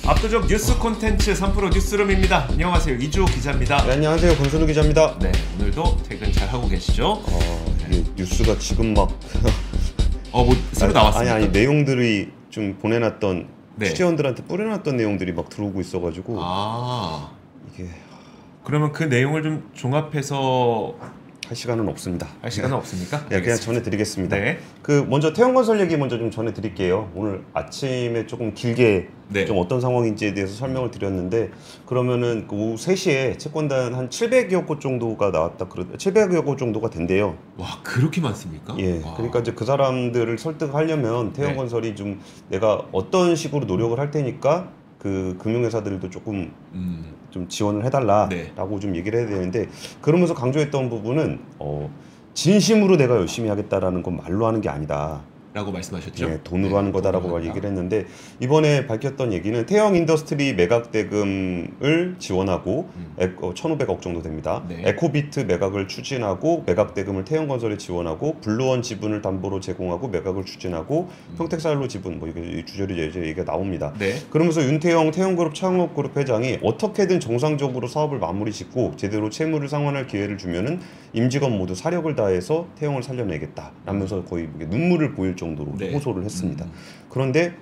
압도적 뉴스 콘텐츠 3프로 뉴스룸입니다. 안녕하세요. 이주호 기자입니다. 네, 안녕하세요. 권순우 기자입니다. 네, 오늘도 퇴근 잘 하고 계시죠? 이게 뉴스가 지금 막 뭐 새로 나왔습니다. 아니 내용들이 좀 보내놨던 네. 취재원들한테 뿌려놨던 내용들이 막 들어오고 있어가지고 이게 그러면 그 내용을 좀 종합해서 할 시간은 없습니다. 할 시간은 없습니까? 네, 그냥 전해드리겠습니다. 네. 그 먼저 태형건설 얘기 먼저 좀 전해드릴게요. 오늘 아침에 조금 길게 네. 좀 어떤 상황인지에 대해서 설명을 드렸는데, 그러면은 그 오후 3시에 채권단 한 700여 곳 정도가 나왔다. 700여 곳 정도가 된대요. 와, 그렇게 많습니까? 예. 와. 그러니까 이제 그 사람들을 설득하려면 태형건설이 좀 내가 어떤 식으로 노력을 할 테니까 그 금융회사들도 조금 좀 지원을 해달라라고 네. 좀 얘기를 해야 되는데, 그러면서 강조했던 부분은 진심으로 내가 열심히 하겠다라는 건 말로 하는 게 아니다. 라고 말씀하셨죠? 예, 돈으로 하는 거다라고 얘기를 했는데, 이번에 밝혔던 얘기는 태형 인더스트리 매각 대금을 지원하고 1,500억 정도 됩니다. 네. 에코비트 매각을 추진하고 매각 대금을 태형건설에 지원하고 블루원 지분을 담보로 제공하고 매각을 추진하고 평택살로 지분 이게 주저리 얘기가 나옵니다. 네. 그러면서 윤태영 태형그룹 창업그룹 회장이 어떻게든 정상적으로 사업을 마무리 짓고 제대로 채무를 상환할 기회를 주면은 임직원 모두 사력을 다해서 태형을 살려내겠다 라면서 거의 눈물을 보일 정도로 네. 호소를 했습니다. 그런데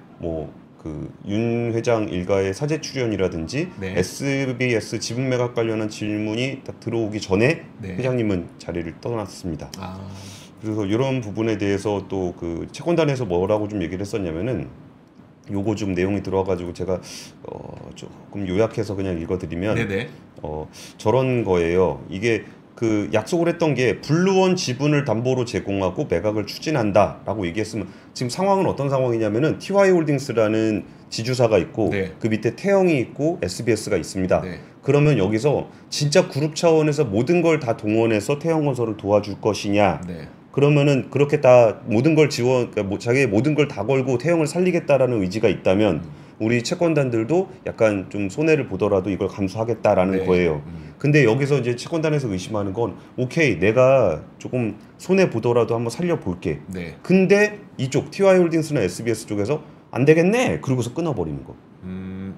윤 회장 일가의 사제 출연이라든지 네. SBS 지분 매각 관련한 질문이 딱 들어오기 전에 네. 회장님은 자리를 떠났습니다. 그래서 이런 부분에 대해서 또 그 채권단에서 뭐라고 좀 얘기를 했었냐면은, 요거 좀 내용이 들어와가지고 제가 조금 요약해서 그냥 읽어드리면 네네. 저런 거예요. 이게 그 약속을 했던 게 블루원 지분을 담보로 제공하고 매각을 추진한다라고 얘기했으면, 지금 상황은 어떤 상황이냐면은 TY홀딩스라는 지주사가 있고 네. 그 밑에 태형이 있고 SBS가 있습니다. 네. 그러면 여기서 진짜 그룹 차원에서 모든 걸 다 동원해서 태형건설을 도와줄 것이냐? 네. 그러면은 그렇게 다 모든 걸 그러니까 자기의 모든 걸 다 걸고 태형을 살리겠다라는 의지가 있다면 우리 채권단들도 약간 좀 손해를 보더라도 이걸 감수하겠다라는 네. 거예요. 근데 여기서 이제 채권단에서 의심하는 건, 오케이, 내가 조금 손해 보더라도 한번 살려볼게. 네. 근데 이쪽 TY홀딩스나 SBS 쪽에서 안 되겠네. 그러고서 끊어버리는 거.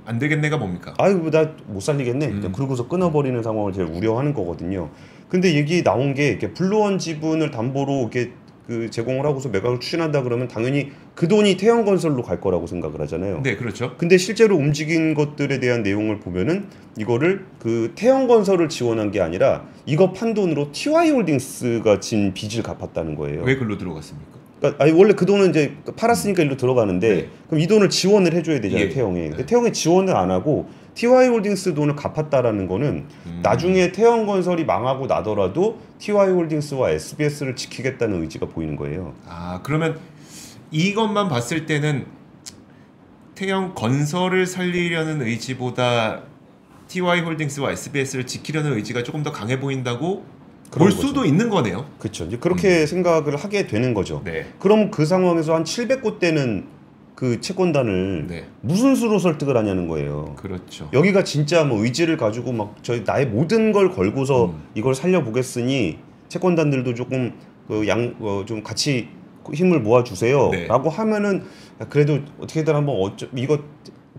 안 되겠네가 뭡니까? 아이고, 나 못 살리겠네. 그러고서 끊어버리는 상황을 제일 우려하는 거거든요. 근데 얘기 나온 게 이렇게 블루원 지분을 담보로 이렇게 그 제공을 하고서 매각을 추진한다 그러면 당연히 그 돈이 태형건설로 갈 거라고 생각을 하잖아요. 네, 그렇죠. 근데 실제로 움직인 것들에 대한 내용을 보면은 이거를 그 태형건설을 지원한 게 아니라 이거 판 돈으로 TY홀딩스가 진 빚을 갚았다는 거예요. 왜 글로 들어갔습니까? 그러니까 원래 그 돈은 이제 팔았으니까 일로 들어가는데, 네. 그럼 이 돈을 지원을 해줘야 되잖아요. 예. 태형이. 근데 태형이 지원을 안 하고 TY홀딩스 돈을 갚았다라는 거는 나중에 태형건설이 망하고 나더라도 TY홀딩스와 SBS를 지키겠다는 의지가 보이는 거예요. 그러면 이것만 봤을 때는 태형건설을 살리려는 의지보다 TY홀딩스와 SBS를 지키려는 의지가 조금 더 강해 보인다고 볼 수도 있는 거네요. 그렇죠. 이제 그렇게 생각을 하게 되는 거죠. 네. 그럼 그 상황에서 한 700곳대는 그 채권단을 네. 무슨 수로 설득을 하냐는 거예요. 그렇죠. 여기가 진짜 뭐 의지를 가지고 막 나의 모든 걸 걸고서 이걸 살려보겠으니 채권단들도 조금 좀 같이 힘을 모아주세요. 네. 라고 하면은 그래도 어떻게든 한번 이거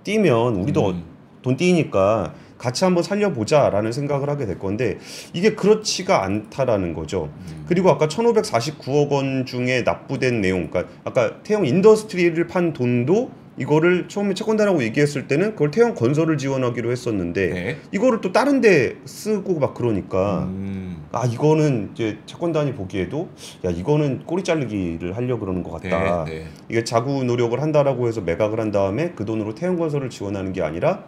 띄면 우리도 돈 띄니까 같이 한번 살려보자라는 생각을 하게 될 건데, 이게 그렇지가 않다라는 거죠. 그리고 아까 1,549억 원 중에 납부된 내용, 그러니까 아까 태형 인더스트리를 판 돈도 이거를 처음에 채권단하고 얘기했을 때는 그걸 태형 건설을 지원하기로 했었는데 네. 이거를 또 다른 데 쓰고 막 그러니까 이거는 이제 채권단이 보기에도 이거는 꼬리 자르기를 하려고 그러는 것 같다. 네. 이게 자구 노력을 한다라고 해서 매각을 한 다음에 그 돈으로 태형 건설을 지원하는 게 아니라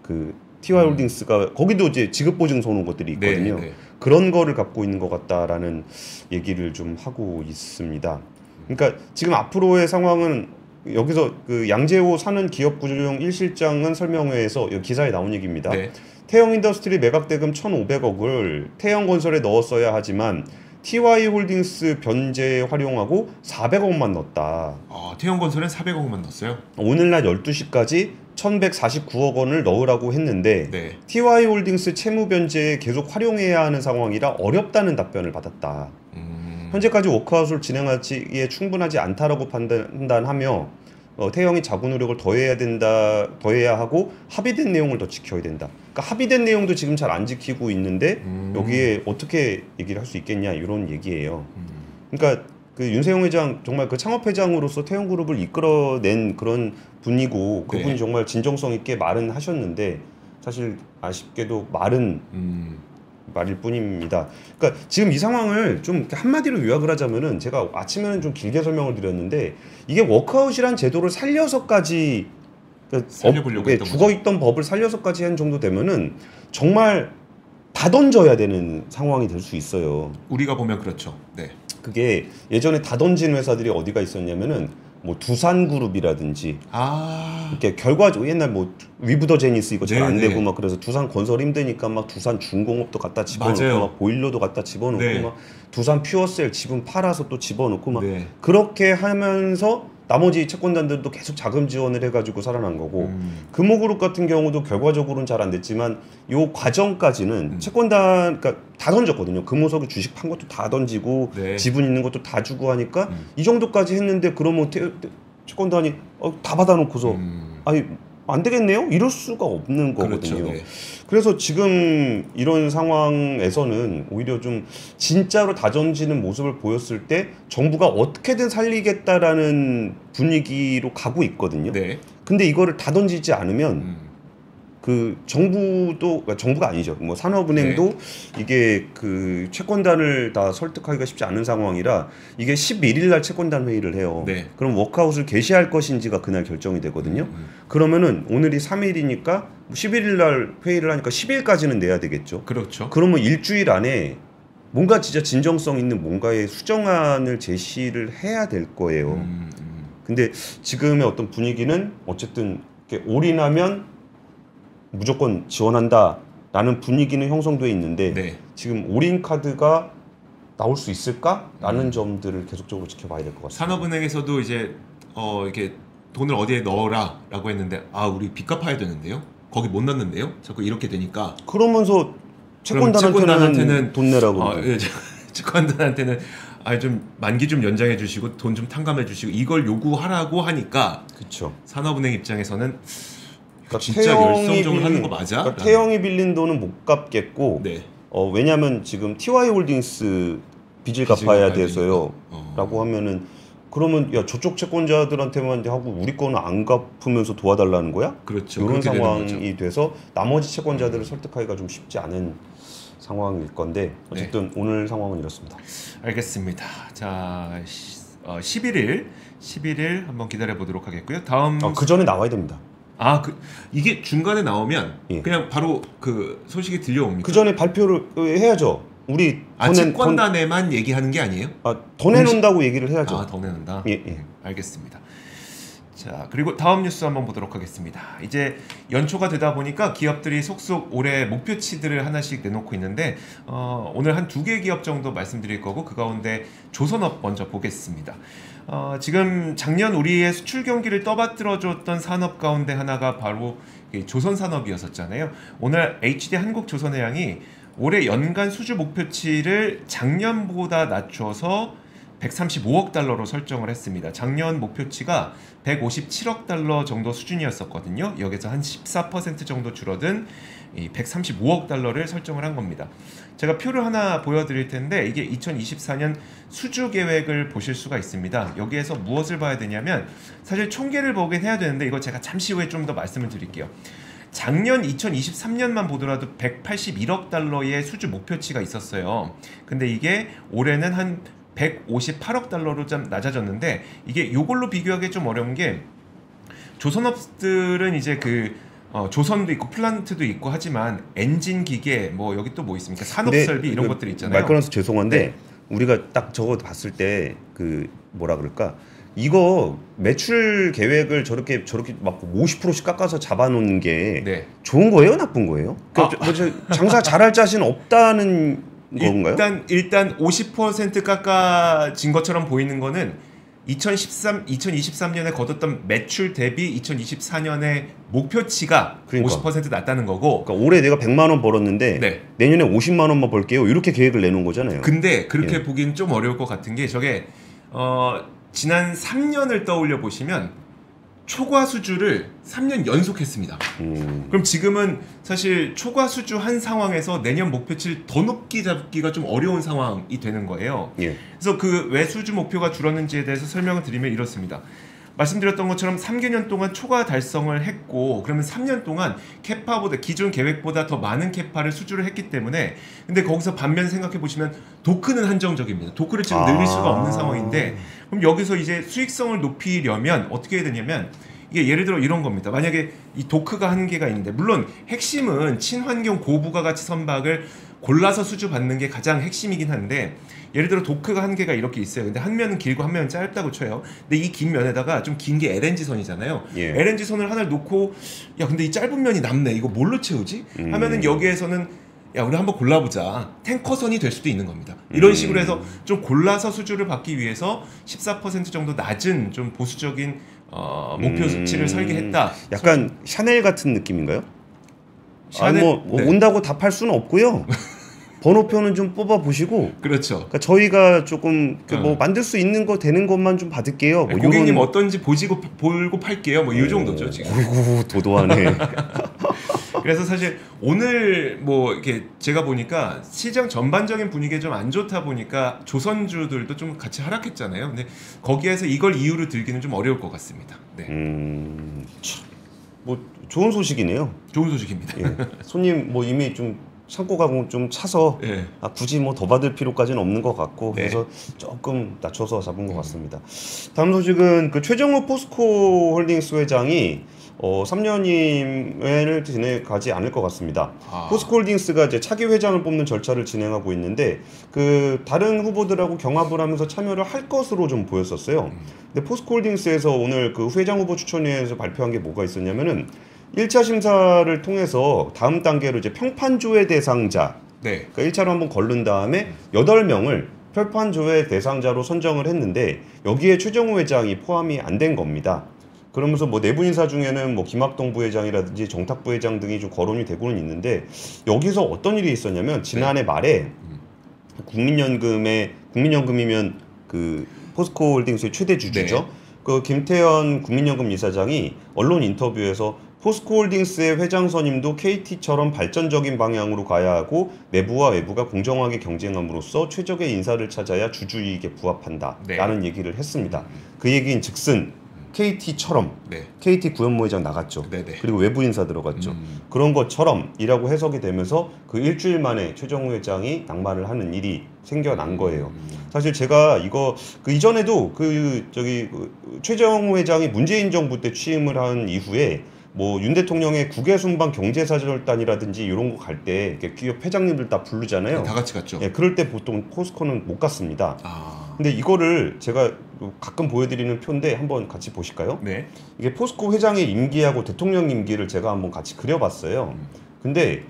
그 TY홀딩스가 거기도 이제 지급 보증 서는 것들이 있거든요. 네. 그런 거를 갖고 있는 것 같다라는 얘기를 좀 하고 있습니다. 그러니까 지금 앞으로의 상황은 여기서 그 양재호 사는 기업구조조정 1실장은 설명회에서 기사에 나온 얘기입니다. 네. 태형 인더스트리 매각 대금 1,500억을 태형건설에 넣었어야 하지만 TY홀딩스 변제에 활용하고 400억만 넣었다. 태형건설은 400억만 넣었어요? 오늘날 12시까지 1,149억 원을 넣으라고 했는데 네. TY홀딩스 채무 변제에 계속 활용해야 하는 상황이라 어렵다는 답변을 받았다. 현재까지 워크아웃을 진행하기에 충분하지 않다라고 판단하며 태형이 자구 노력을 더해야 하고 합의된 내용을 더 지켜야 된다. 그러니까 합의된 내용도 지금 잘 안 지키고 있는데 여기에 어떻게 얘기를 할 수 있겠냐 이런 얘기예요. 그러니까 그 윤세용 회장 정말 그 창업회장으로서 태형그룹을 이끌어낸 그런 분이고 그분이 네. 정말 진정성 있게 말은 하셨는데 사실 아쉽게도 말은 말일 뿐입니다. 그러니까 지금 이 상황을 좀 한마디로 요약을 하자면은 제가 아침에는 좀 길게 설명을 드렸는데 이게 워크아웃이란 제도를 살려서까지 살려보려고 했던 죽어있던 법을 살려서까지 한 정도 되면은 정말 다 던져야 되는 상황이 될 수 있어요. 우리가 보면 그렇죠. 네. 그게 예전에 다 던진 회사들이 어디가 있었냐면은 뭐 두산그룹이라든지 이렇게 결과적으로 옛날 뭐 위브더 제니스 이거 잘 안 되고 막 그래서 두산 건설 힘드니까 막 두산 중공업도 갖다 집어넣고 맞아요. 막 보일러도 갖다 집어넣고 네. 막 두산 퓨어셀 지분 팔아서 또 집어넣고 막 네. 그렇게 하면서 나머지 채권단들도 계속 자금 지원을 해가지고 살아난 거고 금호그룹 같은 경우도 결과적으로는 잘 안 됐지만 요 과정까지는 채권단 그러니까 다 던졌거든요. 금호석이 주식 판 것도 다 던지고 네. 지분 있는 것도 다 주고 하니까 이 정도까지 했는데 그러면 채권단이 다 받아놓고서 아니 안 되겠네요? 이럴 수가 없는 거거든요. 그렇죠. 네. 그래서 지금 이런 상황에서는 오히려 좀 진짜로 다 던지는 모습을 보였을 때 정부가 어떻게든 살리겠다라는 분위기로 가고 있거든요. 네. 근데 이거를 다 던지지 않으면 그 정부도 그러니까 정부가 아니죠. 뭐 산업은행도 이게 그 채권단을 다 설득하기가 쉽지 않은 상황이라 이게 11일 날 채권단 회의를 해요. 네. 그럼 워크아웃을 개시할 것인지가 그날 결정이 되거든요. 그러면은 오늘이 3일이니까 11일 날 회의를 하니까 10일까지는 내야 되겠죠. 그렇죠. 그러면 일주일 안에 뭔가 진짜 진정성 있는 뭔가의 수정안을 제시를 해야 될 거예요. 근데 지금의 어떤 분위기는 어쨌든 이렇게 올인하면 무조건 지원한다라는 분위기는 형성돼 있는데 네. 지금 올인 카드가 나올 수 있을까라는 점들을 계속적으로 지켜봐야 될 것 같습니다. 산업은행에서도 이제 이렇게 돈을 어디에 넣어라라고 했는데 우리 빚 갚아야 되는데요. 거기 못 넣는데요. 자꾸 이렇게 되니까 그러면서 채권단한테는 돈 내라고. 예, 채권단한테는 좀 만기 좀 연장해 주시고 돈 좀 탕감해 주시고 이걸 요구하라고 하니까 그렇죠. 산업은행 입장에서는 그러니까 진짜 열성적으로 하는 거 맞아? 그러니까 태형이 빌린 돈은 못 갚겠고 네. 왜냐하면 지금 TY홀딩스 빚을 갚아야 돼서요. 라고 하면은 그러면 야 저쪽 채권자들한테만 하고 우리 거는 안 갚으면서 도와달라는 거야? 그렇죠. 이런 상황이 돼서 나머지 채권자들을 설득하기가 좀 쉽지 않은 상황일 건데 어쨌든 오늘 상황은 이렇습니다. 알겠습니다. 자 11일 한번 기다려 보도록 하겠고요. 다음 그 전에 나와야 됩니다. 이게 중간에 나오면 예. 그냥 바로 그 소식이 들려옵니까? 그 전에 발표를 해야죠. 우리 채권단에만 얘기하는 게 아니에요? 더 내놓는다고 얘기를 해야죠. 더 내놓는다? 예. 알겠습니다. 자, 그리고 다음 뉴스 한번 보도록 하겠습니다. 이제 연초가 되다 보니까 기업들이 속속 올해 목표치들을 하나씩 내놓고 있는데 오늘 한 2개 기업 정도 말씀드릴 거고 그 가운데 조선업 먼저 보겠습니다. 지금 작년 우리의 수출 경기를 떠받들어줬던 산업 가운데 하나가 바로 조선산업이었었잖아요. 오늘 HD 한국조선해양이 올해 연간 수주 목표치를 작년보다 낮춰서 135억 달러로 설정을 했습니다. 작년 목표치가 157억 달러 정도 수준이었었거든요. 여기서 한 14% 정도 줄어든 이 135억 달러를 설정을 한 겁니다. 제가 표를 하나 보여드릴 텐데 이게 2024년 수주 계획을 보실 수가 있습니다. 여기에서 무엇을 봐야 되냐면 사실 총계를 보긴 해야 되는데 이거 제가 잠시 후에 좀 더 말씀을 드릴게요. 작년 2023년만 보더라도 181억 달러의 수주 목표치가 있었어요. 근데 이게 올해는 한 158억 달러로 좀 낮아졌는데 이게 이걸로 비교하기 좀 어려운 게 조선업들은 이제 조선도 있고 플란트도 있고 하지만 엔진 기계 뭐 여기 또 뭐 있습니까? 산업설비 이런 것들이 있잖아요. 말 끊어서 죄송한데 네. 우리가 딱 저거 봤을 때 뭐라 그럴까? 이거 매출 계획을 저렇게 막 50%씩 깎아서 잡아놓는 게 좋은 거예요, 나쁜 거예요? 장사 잘할 자신 없다는 건가요? 일단 50% 깎아진 것처럼 보이는 거는 2023년에 거뒀던 매출 대비 2024년의 목표치가 50% 낮다는 거고. 그러니까 올해 내가 100만 원 벌었는데 내년에 50만 원만 벌게요. 이렇게 계획을 내놓은 거잖아요. 근데 그렇게 보기는 좀 어려울 것 같은 게 저게 지난 3년을 떠올려 보시면 초과 수주를 3년 연속했습니다. 그럼 지금은 사실 초과 수주한 상황에서 내년 목표치를 더 높게 잡기가 좀 어려운 상황이 되는 거예요. 예. 그래서 그 왜 수주 목표가 줄었는지에 대해서 설명을 드리면 이렇습니다. 말씀드렸던 것처럼 3개년 동안 초과 달성을 했고, 그러면 3년 동안 캐파보다 기존 계획보다 더 많은 캐파를 수주를 했기 때문에, 근데 거기서 반면 생각해 보시면 도크는 한정적입니다. 도크를 지금 늘릴 수가 없는 상황인데, 그럼 여기서 이제 수익성을 높이려면 어떻게 해야 되냐면, 이게 예를 들어 이런 겁니다. 만약에 이 도크가 한계가 있는데, 물론 핵심은 친환경 고부가가치 선박을 골라서 수주받는 게 가장 핵심이긴 한데, 예를 들어 도크가 한계가 이렇게 있어요. 근데 한 면은 길고 한 면은 짧다고 쳐요. 근데 이 긴 면에다가 좀 긴 게 LNG 선이잖아요. 예. LNG 선을 하나를 놓고, 야 근데 이 짧은 면이 남네. 이거 뭘로 채우지? 하면은 여기에서는 야 우리 한번 골라보자. 탱커선이 될 수도 있는 겁니다. 이런 식으로 해서 좀 골라서 수주를 받기 위해서 14% 정도 낮은 좀 보수적인 목표 수치를 설계했다. 약간 샤넬 같은 느낌인가요? 샤넬, 네. 온다고 답할 수는 없고요. 번호표는 좀 뽑아 보시고. 그렇죠. 그러니까 저희가 조금 뭐 만들 수 있는 거 되는 것만 좀 받을게요. 뭐 고객님 요런... 어떤지 보고 팔게요. 뭐 이 정도죠 지금. 어이구 도도하네. 그래서 사실 오늘 뭐 이렇게 제가 보니까 시장 전반적인 분위기가 좀 안 좋다 보니까 조선주들도 좀 같이 하락했잖아요. 근데 거기에서 이걸 이유로 들기는 좀 어려울 것 같습니다. 네. 뭐 좋은 소식이네요. 좋은 소식입니다. 예. 손님 뭐 이미 좀 창고가 좀 차서 네. 굳이 뭐 더 받을 필요까지는 없는 것 같고 네. 그래서 조금 낮춰서 잡은 것 같습니다. 다음 소식은 그 최정우 포스코 홀딩스 회장이 3년임을 지내가지 않을 것 같습니다. 포스코 홀딩스가 이제 차기 회장을 뽑는 절차를 진행하고 있는데 그 다른 후보들하고 경합을 하면서 참여를 할 것으로 좀 보였었어요. 근데 포스코 홀딩스에서 오늘 그 회장 후보 추천위에서 발표한 게 뭐가 있었냐면은 1차 심사를 통해서 다음 단계로 이제 평판조회 대상자, 네. 그러니까 1차로 한번 거른 다음에 8명을 평판조회 대상자로 선정을 했는데 여기에 최정우 회장이 포함이 안 된 겁니다. 그러면서 뭐 내부 인사 중에는 뭐 김학동 부회장이라든지 정탁 부회장 등이 좀 거론이 되고는 있는데 여기서 어떤 일이 있었냐면 지난해 말에 국민연금이면 그 포스코 홀딩스의 최대 주주죠. 네. 그 김태현 국민연금 이사장이 언론 인터뷰에서 포스코 홀딩스의 회장 선임도 KT처럼 발전적인 방향으로 가야 하고 내부와 외부가 공정하게 경쟁함으로써 최적의 인사를 찾아야 주주 이익에 부합한다. 네. 라는 얘기를 했습니다. 그 얘기인 즉슨 KT처럼 네. KT 구현모 회장 나갔죠. 네네. 그리고 외부 인사 들어갔죠. 그런 것처럼 이라고 해석이 되면서 그 일주일 만에 최정우 회장이 낙마를 하는 일이 생겨난 거예요. 사실 제가 이거 그 이전에도 최정우 회장이 문재인 정부 때 취임을 한 이후에 뭐 윤 대통령의 국외순방 경제사절단이라든지 이런 거 갈 때 기업 회장님들 다 부르잖아요. 다 같이 갔죠. 예, 그럴 때 보통 포스코는 못 갔습니다. 아. 근데 이거를 제가 가끔 보여드리는 표인데 한번 같이 보실까요? 네. 이게 포스코 회장의 임기하고 대통령 임기를 제가 한번 같이 그려봤어요. 근데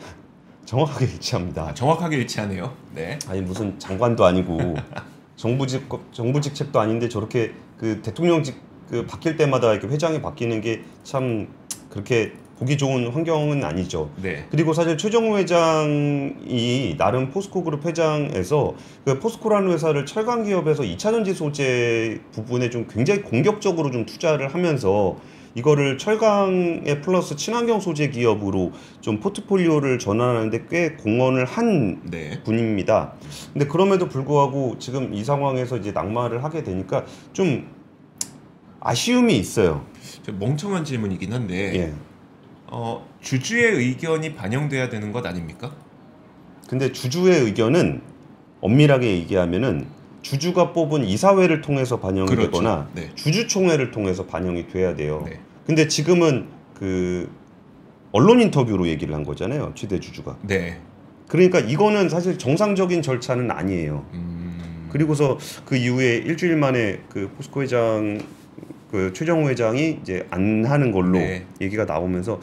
정확하게 일치합니다. 정확하게 일치하네요. 네. 아니 무슨 장관도 아니고 정부 직책도 아닌데 저렇게 그 대통령직 그 바뀔 때마다 이렇게 회장이 바뀌는 게 참 그렇게 보기 좋은 환경은 아니죠. 네. 그리고 사실 최정우 회장이 나름 포스코 그룹 회장에서 그 포스코라는 회사를 철강 기업에서 2차전지 소재 부분에 좀 굉장히 공격적으로 좀 투자를 하면서 이거를 철강에 플러스 친환경 소재 기업으로 좀 포트폴리오를 전환하는데 꽤 공헌을 한 네. 분입니다. 근데 그럼에도 불구하고 지금 이 상황에서 이제 낙마를 하게 되니까 좀 아쉬움이 있어요. 멍청한 질문이긴 한데 예. 주주의 의견이 반영돼야 되는 것 아닙니까? 근데 주주의 의견은 엄밀하게 얘기하면은 주주가 뽑은 이사회를 통해서 반영이 그렇죠. 되거나 네. 주주총회를 통해서 반영이 돼야 돼요. 네. 근데 지금은 그 언론 인터뷰로 얘기를 한 거잖아요. 최대 주주가. 네. 그러니까 이거는 사실 정상적인 절차는 아니에요. 그리고서 그 이후에 일주일 만에 그 포스코 회장 그 최정우 회장이 이제 안 하는 걸로 네. 얘기가 나오면서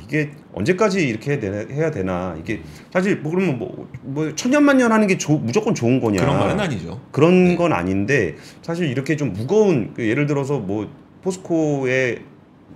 이게 언제까지 이렇게 해야 되나 이게 사실 뭐 그러면 뭐 천년만년 하는 게 무조건 좋은 거냐 그런 말은 아니죠. 그런 네. 건 아닌데 사실 이렇게 좀 무거운 예를 들어서 뭐 포스코의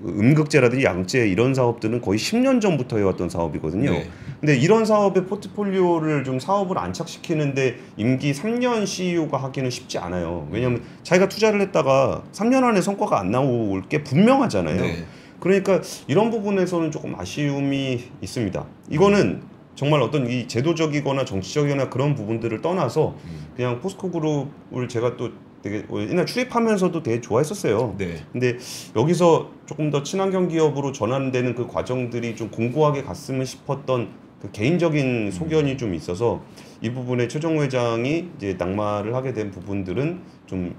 음극재라든지 양재 이런 사업들은 거의 10년 전부터 해왔던 사업이거든요. 네. 근데 이런 사업의 포트폴리오를 좀 사업을 안착시키는데 임기 3년 CEO가 하기는 쉽지 않아요. 왜냐하면 자기가 투자를 했다가 3년 안에 성과가 안 나올 게 분명하잖아요. 네. 그러니까 이런 부분에서는 조금 아쉬움이 있습니다. 이거는 정말 어떤 이 제도적이거나 정치적이거나 그런 부분들을 떠나서 그냥 포스코그룹을 제가 또 되게 옛날 출입하면서도 되게 좋아했었어요. 네. 근데 여기서 조금 더 친환경 기업으로 전환되는 그 과정들이 좀 공고하게 갔으면 싶었던 그 개인적인 소견이 좀 있어서 이 부분에 최정우 회장이 이제 낙마를 하게 된 부분들은 좀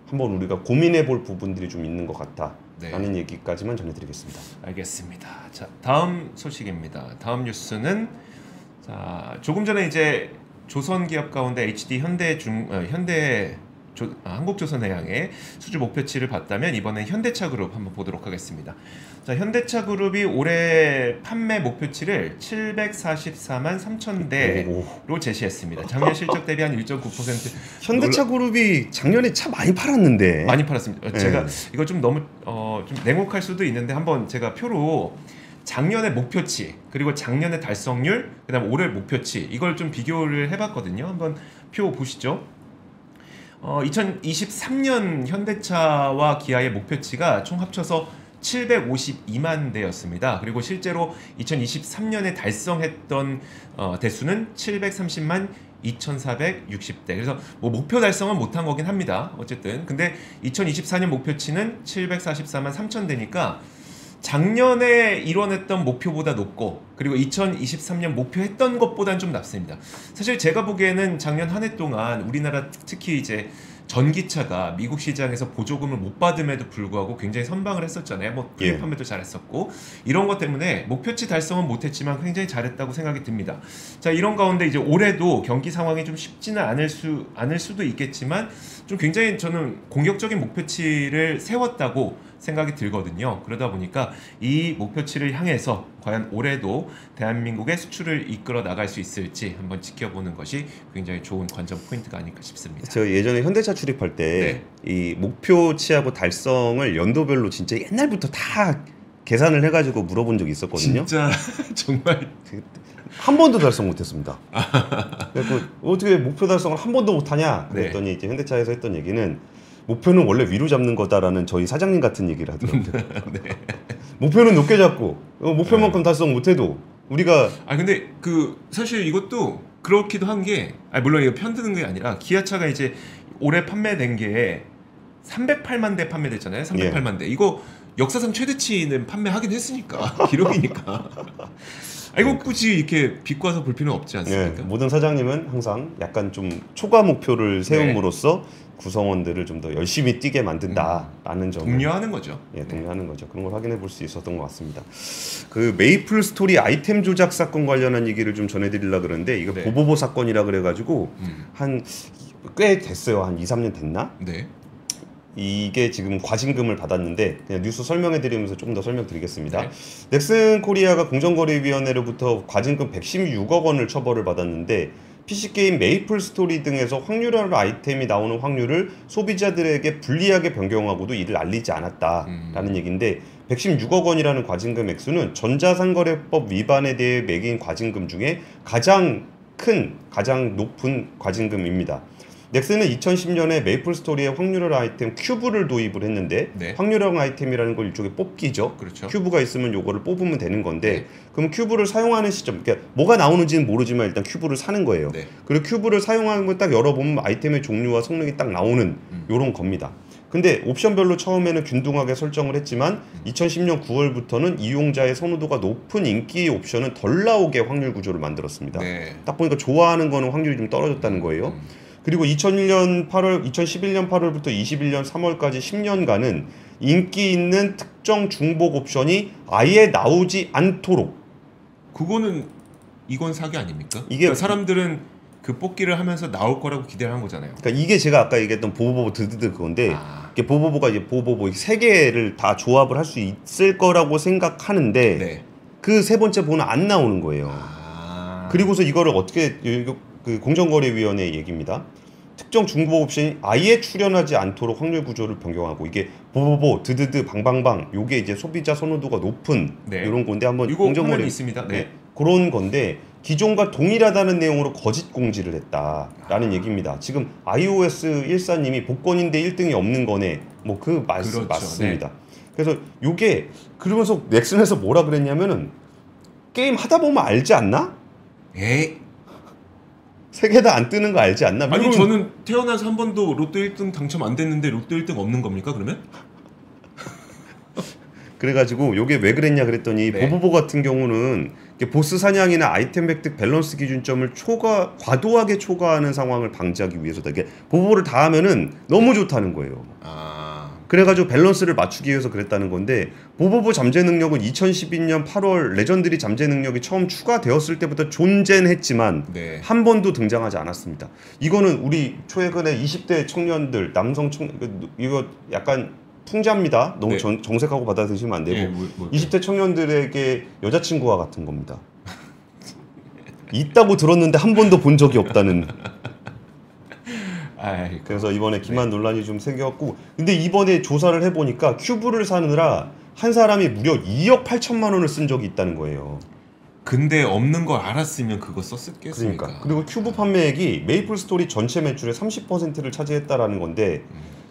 한번 우리가 고민해 볼 부분들이 좀 있는 것 같다. 라는 얘기까지만 전해드리겠습니다. 알겠습니다. 자, 다음 소식입니다. 다음 뉴스는 자, 조금 전에 이제 조선 기업 가운데 HD 한국조선해양의 수주 목표치를 봤다면 이번엔 현대차그룹 한번 보도록 하겠습니다. 자, 현대차그룹이 올해 판매 목표치를 744만 3천 대로 제시했습니다. 작년 실적 대비 한 1.9% 현대차그룹이 작년에 차 많이 팔았는데 많이 팔았습니다. 제가 이거 좀 너무 좀 냉혹할 수도 있는데 한번 제가 표로 작년의 목표치 그리고 작년의 달성률 그다음 올해 목표치 이걸 좀 비교를 해봤거든요. 한번 표 보시죠. 2023년 현대차와 기아의 목표치가 총 합쳐서 752만 대였습니다. 그리고 실제로 2023년에 달성했던 대수는 730만 2,460대. 그래서 뭐 목표 달성은 못한 거긴 합니다. 어쨌든 근데 2024년 목표치는 744만 3천 대니까 작년에 이뤄냈던 목표보다 높고 그리고 2023년 목표했던 것보다는 좀 낮습니다. 사실 제가 보기에는 작년 한 해 동안 우리나라 특히 이제 전기차가 미국 시장에서 보조금을 못 받음에도 불구하고 굉장히 선방을 했었잖아요. 뭐 프리 판매도 잘했었고 이런 것 때문에 목표치 달성은 못했지만 굉장히 잘했다고 생각이 듭니다. 자, 이런 가운데 이제 올해도 경기 상황이 좀 쉽지는 않을 수도 있겠지만 좀 굉장히 저는 공격적인 목표치를 세웠다고 생각이 들거든요. 그러다 보니까 이 목표치를 향해서 과연 올해도 대한민국의 수출을 이끌어 나갈 수 있을지 한번 지켜보는 것이 굉장히 좋은 관전 포인트가 아닐까 싶습니다. 저 예전에 현대차 출입할 때 이 목표치하고 달성을 연도별로 진짜 옛날부터 다 계산을 해가지고 물어본 적이 있었거든요. 진짜 정말 한 번도 달성 못했습니다. 그래서 어떻게 목표 달성을 한 번도 못하냐 그랬더니 이제 현대차에서 했던 얘기는 목표는 원래 위로 잡는 거다라는 저희 사장님 같은 얘기를 하더라고요. 목표는 높게 잡고 목표만큼 달성 못해도 우리가 근데 그 사실 이것도 그렇기도 한 게 물론 이거 편드는 게 아니라 기아차가 이제 올해 판매된 게 308만 대 판매됐잖아요. 308만 대. 이거 역사상 최대치는 판매하긴 했으니까 기록이니까. 이거 굳이 이렇게 비꼬아서 볼 필요는 없지 않습니까? 모든 사장님은 항상 약간 좀 초과 목표를 세움으로써 구성원들을 좀 더 열심히 뛰게 만든다라는 점을 독려하는 거죠. 독려하는 거죠. 그런 걸 확인해 볼 수 있었던 것 같습니다. 그 메이플 스토리 아이템 조작 사건 관련한 얘기를 좀 전해드리려고 그러는데 이거 보보보 사건이라 그래가지고 한 꽤 됐어요. 한 2, 3년 됐나? 네. 이게 지금 과징금을 받았는데 그냥 뉴스 설명해드리면서 조금 더 설명드리겠습니다. 넥슨 코리아가 공정거래위원회로부터 과징금 116억 원을 처벌을 받았는데 PC게임 메이플 스토리 등에서 확률화 아이템이 나오는 확률을 소비자들에게 불리하게 변경하고도 이를 알리지 않았다라는 얘기인데 116억 원이라는 과징금 액수는 전자상거래법 위반에 대해 매긴 과징금 중에 가장 높은 과징금입니다. 넥슨은 2010년에 메이플 스토리의 확률화 아이템 큐브를 도입을 했는데 확률화 아이템이라는 걸 일종의 뽑기죠. 그렇죠. 큐브가 있으면 요거를 뽑으면 되는 건데 그럼 큐브를 사용하는 시점, 그러니까 뭐가 나오는지는 모르지만 일단 큐브를 사는 거예요. 그리고 큐브를 사용하는 걸 딱 열어보면 아이템의 종류와 성능이 딱 나오는 요런 겁니다. 근데 옵션별로 처음에는 균등하게 설정을 했지만 2010년 9월부터는 이용자의 선호도가 높은 인기 옵션은 덜 나오게 확률 구조를 만들었습니다. 딱 보니까 좋아하는 거는 확률이 좀 떨어졌다는 거예요. 그리고 2011년 8월부터 21년 3월까지 10년간은 인기 있는 특정 중복 옵션이 아예 나오지 않도록. 이건 사기 아닙니까? 이게 그러니까 사람들은 그 뽑기를 하면서 나올 거라고 기대를 한 거잖아요. 그러니까 이게 제가 아까 얘기했던 보보보 드드드 그건데 이게 보보보가 이제 보보보 세 개를 다 조합을 할 수 있을 거라고 생각하는데 그 세 번째 보는 안 나오는 거예요. 그리고서 이거를 어떻게 그 공정거래위원회 얘기입니다. 특정 중복 옵션이 아예 출현하지 않도록 확률 구조를 변경하고 이게 보보보 드드드 방방방 요게 이제 소비자 선호도가 높은 네. 이런 건데 한번 이거 화면에 공정거래 있습니다. 네. 그런 건데 기존과 동일하다는 내용으로 거짓 공지를 했다라는 얘기입니다. 지금 iOS 14님이 복권인데 1등이 없는 거네. 뭐 그 그렇죠. 맞습니다. 그래서 요게 그러면서 넥슨에서 뭐라 그랬냐면은 게임 하다 보면 알지 않나? 에이. 세 개 다 안 뜨는 거 알지 않나? 아니 저는 태어나서 한 번도 로또 1등 당첨 안 됐는데 로또 1등 없는 겁니까 그러면? 그래가지고 요게 왜 그랬냐 그랬더니 네. 보보보 같은 경우는 보스 사냥이나 아이템 획득 밸런스 기준점을 과도하게 초과하는 상황을 방지하기 위해서다. 이게 보보보를 다 하면은 너무 좋다는 거예요. 그래가지고 밸런스를 맞추기 위해서 그랬다는 건데 보보보 잠재 능력은 2012년 8월 레전드리 잠재 능력이 처음 추가되었을 때부터 존재는 했지만 네. 한 번도 등장하지 않았습니다. 이거는 우리 최근에 20대 청년들 남성 이거 약간 풍자입니다. 너무 네. 정색하고 받아들이시면 안 되고 네, 20대 청년들에게 여자친구와 같은 겁니다. 있다고 들었는데 한 번도 본 적이 없다는. 아이고. 그래서 이번에 기만 논란이 좀 생겼고 근데 이번에 조사를 해보니까 큐브를 사느라 한 사람이 무려 2억 8천만 원을 쓴 적이 있다는 거예요. 근데 없는 걸 알았으면 그거 썼겠습니까? 그러니까. 그리고 큐브 판매액이 메이플 스토리 전체 매출의 30%를 차지했다라는 건데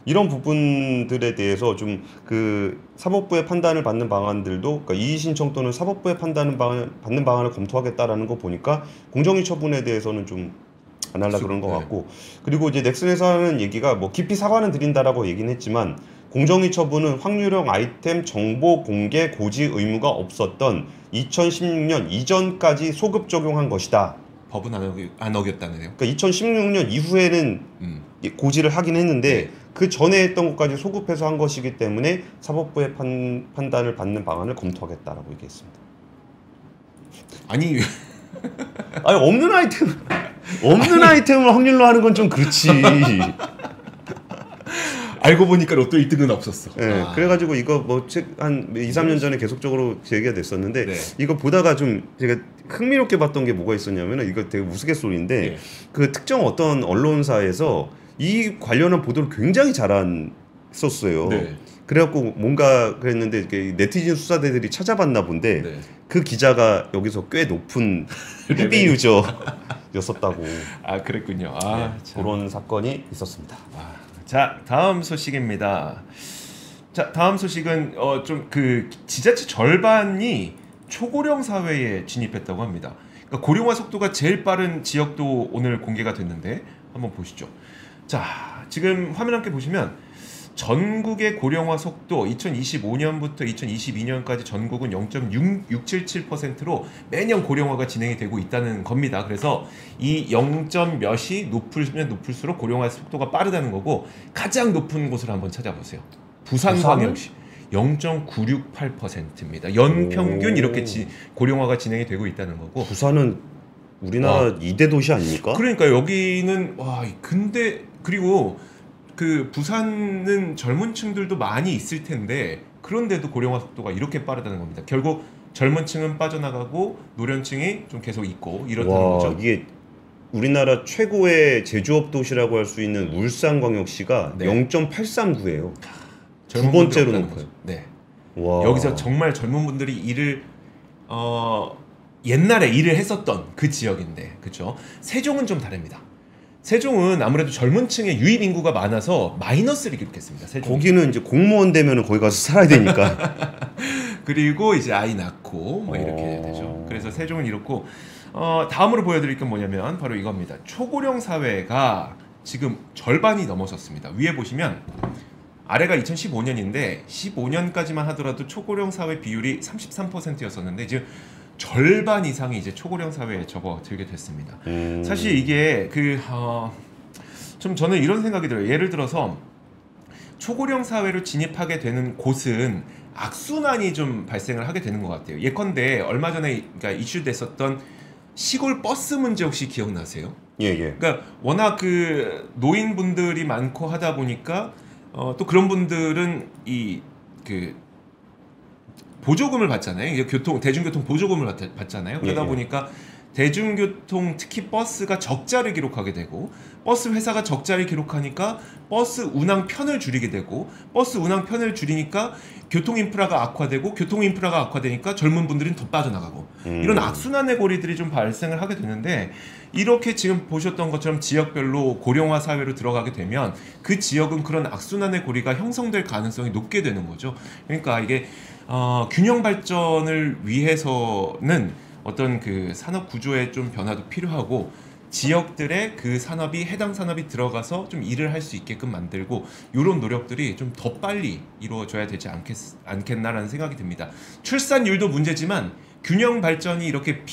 이런 부분들에 대해서 좀 그 사법부의 판단을 받는 방안들도 그러니까 이의 신청 또는 사법부의 판단을 받는 방안을 검토하겠다라는 거 보니까 공정위 처분에 대해서는 좀 안 하려 그런 것 같고 그리고 이제 넥슨에서 하는 얘기가 뭐 깊이 사과는 드린다라고 얘기는 했지만 공정위 처분은 확률형 아이템 정보 공개 고지 의무가 없었던 2016년 이전까지 소급 적용한 것이다. 법은 안 어겼다네요. 그러니까 2016년 이후에는 고지를 하긴 했는데 네. 그 전에 했던 것까지 소급해서 한 것이기 때문에 사법부의 판단을 받는 방안을 검토하겠다라고 얘기했습니다. 아니 없는 아이템을 확률로 하는 건 좀 그렇지. 알고 보니까 로또 1등은 없었어. 네, 그래가지고 이거 뭐 한 2, 3년 전에 계속적으로 제기가 됐었는데 네. 이거 보다가 좀 제가 흥미롭게 봤던 게 뭐가 있었냐면은 이거 되게 우스갯소리인데 네. 그 특정 어떤 언론사에서 이 관련한 보도를 굉장히 잘했었어요. 네. 그래갖고 뭔가 그랬는데 네티즌 수사대들이 찾아봤나 본데 네. 그 기자가 여기서 꽤 높은 헤비 유저였었다고. 아 그랬군요. 참. 그런 사건이 있었습니다. 자 다음 소식입니다. 자 다음 소식은 좀 그 지자체 절반이 초고령 사회에 진입했다고 합니다. 그러니까 고령화 속도가 제일 빠른 지역도 오늘 공개가 됐는데 한번 보시죠. 자 지금 화면 함께 보시면 전국의 고령화 속도 2025년부터 2022년까지 전국은 0.677%로 매년 고령화가 진행이 되고 있다는 겁니다. 그래서 이 0점 몇이 높으면 높을수록 고령화 속도가 빠르다는 거고 가장 높은 곳을 한번 찾아보세요. 부산광역시 0.968%입니다. 연평균 이렇게 고령화가 진행이 되고 있다는 거고 부산은 우리나라 2대 도시 아닙니까? 그러니까 여기는 근데 그리고 그 부산은 젊은 층들도 많이 있을 텐데 그런데도 고령화 속도가 이렇게 빠르다는 겁니다. 결국 젊은 층은 빠져나가고 노년층이 좀 계속 있고 이렇다는 거죠. 이게 우리나라 최고의 제조업 도시라고 할 수 있는 울산광역시가 네. 0.839예요. 두 젊은 번째로 분들이 높아요. 네. 와. 여기서 정말 젊은 분들이 일을 옛날에 일을 했었던 그 지역인데 그렇죠. 세종은 좀 다릅니다. 세종은 아무래도 젊은 층의 유입 인구가 많아서 마이너스를 기록했습니다. 세종이. 거기는 이제 공무원 되면은 거기 가서 살아야 되니까. 그리고 이제 아이 낳고 뭐 이렇게 되죠. 그래서 세종은 이렇고 다음으로 보여드릴 건 뭐냐면 바로 이겁니다. 초고령 사회가 지금 절반이 넘어섰습니다. 위에 보시면 아래가 2015년인데 15년까지만 하더라도 초고령 사회 비율이 33%였었는데 지금 절반 이상이 이제 초고령 사회에 접어들게 됐습니다. 사실 이게 좀 저는 이런 생각이 들어요. 예를 들어서 초고령 사회로 진입하게 되는 곳은 악순환이 좀 발생을 하게 되는 것 같아요. 예컨대 얼마 전에 그러니까 이슈됐었던 시골 버스 문제 혹시 기억나세요? 예. 그러니까 워낙 그 노인분들이 많고 하다 보니까 또 그런 분들은 그 보조금을 받잖아요. 이제 대중교통 보조금을 받잖아요. 그러다 보니까 대중교통 특히 버스가 적자를 기록하게 되고 버스 회사가 적자를 기록하니까 버스 운항편을 줄이게 되고 버스 운항편을 줄이니까 교통 인프라가 악화되고 교통 인프라가 악화되니까 젊은 분들은 더 빠져나가고 이런 악순환의 고리들이 좀 발생을 하게 되는데 이렇게 지금 보셨던 것처럼 지역별로 고령화 사회로 들어가게 되면 그 지역은 그런 악순환의 고리가 형성될 가능성이 높게 되는 거죠. 그러니까 이게 균형 발전을 위해서는 어떤 그 산업 구조의 좀 변화도 필요하고 지역들의 그 산업이 해당 산업이 들어가서 좀 일을 할 수 있게끔 만들고 이런 노력들이 좀 더 빨리 이루어져야 되지 않겠나라는 생각이 듭니다. 출산율도 문제지만 균형 발전이 이렇게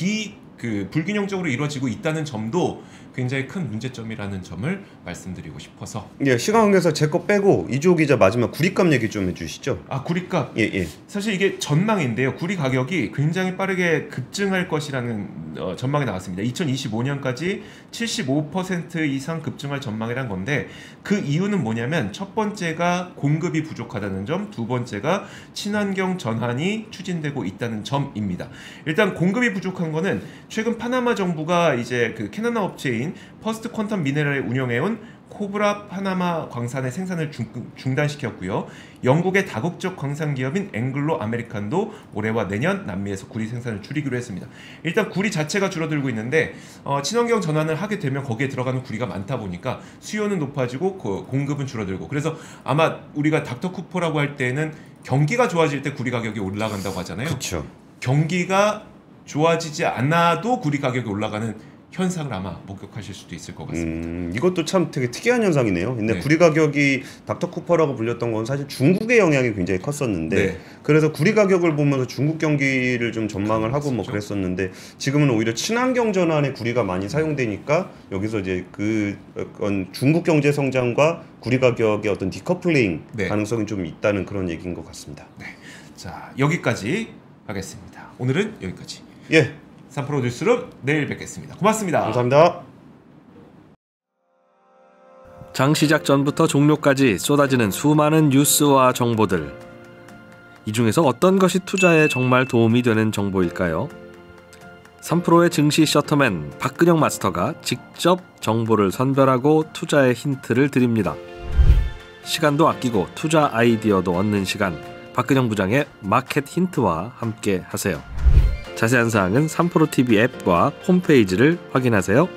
불균형적으로 이루어지고 있다는 점도 굉장히 큰 문제점이라는 점을 말씀드리고 싶어서. 예, 시간 관계에서 제 거 빼고 이주호 기자 마지막 구리값 얘기 좀 해주시죠. 아, 구리값. 예. 사실 이게 전망인데요. 구리 가격이 굉장히 빠르게 급증할 것이라는 전망이 나왔습니다. 2025년까지 75% 이상 급증할 전망이란 건데 그 이유는 뭐냐면 첫 번째가 공급이 부족하다는 점, 두 번째가 친환경 전환이 추진되고 있다는 점입니다. 일단 공급이 부족한 거는 최근 파나마 정부가 이제 그 캐나다 업체인 퍼스트 퀀텀 미네랄을 운영해온 코브라 파나마 광산의 생산을 중단시켰고요. 영국의 다국적 광산 기업인 앵글로 아메리칸도 올해와 내년 남미에서 구리 생산을 줄이기로 했습니다. 일단 구리 자체가 줄어들고 있는데 친환경 전환을 하게 되면 거기에 들어가는 구리가 많다 보니까 수요는 높아지고 공급은 줄어들고 그래서 아마 우리가 닥터 쿠퍼라고 할 때는 경기가 좋아질 때 구리 가격이 올라간다고 하잖아요. 그렇죠. 경기가 좋아지지 않아도 구리 가격이 올라가는 현상을 아마 목격하실 수도 있을 것 같습니다. 이것도 참 되게 특이한 현상이네요. 근데 네. 구리 가격이 닥터 쿠퍼라고 불렸던 건 사실 중국의 영향이 굉장히 컸었는데 네. 그래서 구리 가격을 보면서 중국 경기를 좀 전망을 하고 뭐 그렇죠. 그랬었는데 지금은 오히려 친환경 전환에 구리가 많이 사용되니까 여기서 이제 그건 중국 경제 성장과 구리 가격의 어떤 디커플링 네. 가능성이 좀 있다는 그런 얘기인 것 같습니다. 네. 자, 여기까지 하겠습니다. 오늘은 여기까지. 예, 3프로 뉴스룸 내일 뵙겠습니다. 고맙습니다. 감사합니다. 장 시작 전부터 종료까지 쏟아지는 수많은 뉴스와 정보들. 이 중에서 어떤 것이 투자에 정말 도움이 되는 정보일까요? 3프로의 증시 셔터맨 박근영 마스터가 직접 정보를 선별하고 투자의 힌트를 드립니다. 시간도 아끼고 투자 아이디어도 얻는 시간, 박근영 부장의 마켓 힌트와 함께 하세요. 자세한 사항은 3프로TV 앱과 홈페이지를 확인하세요.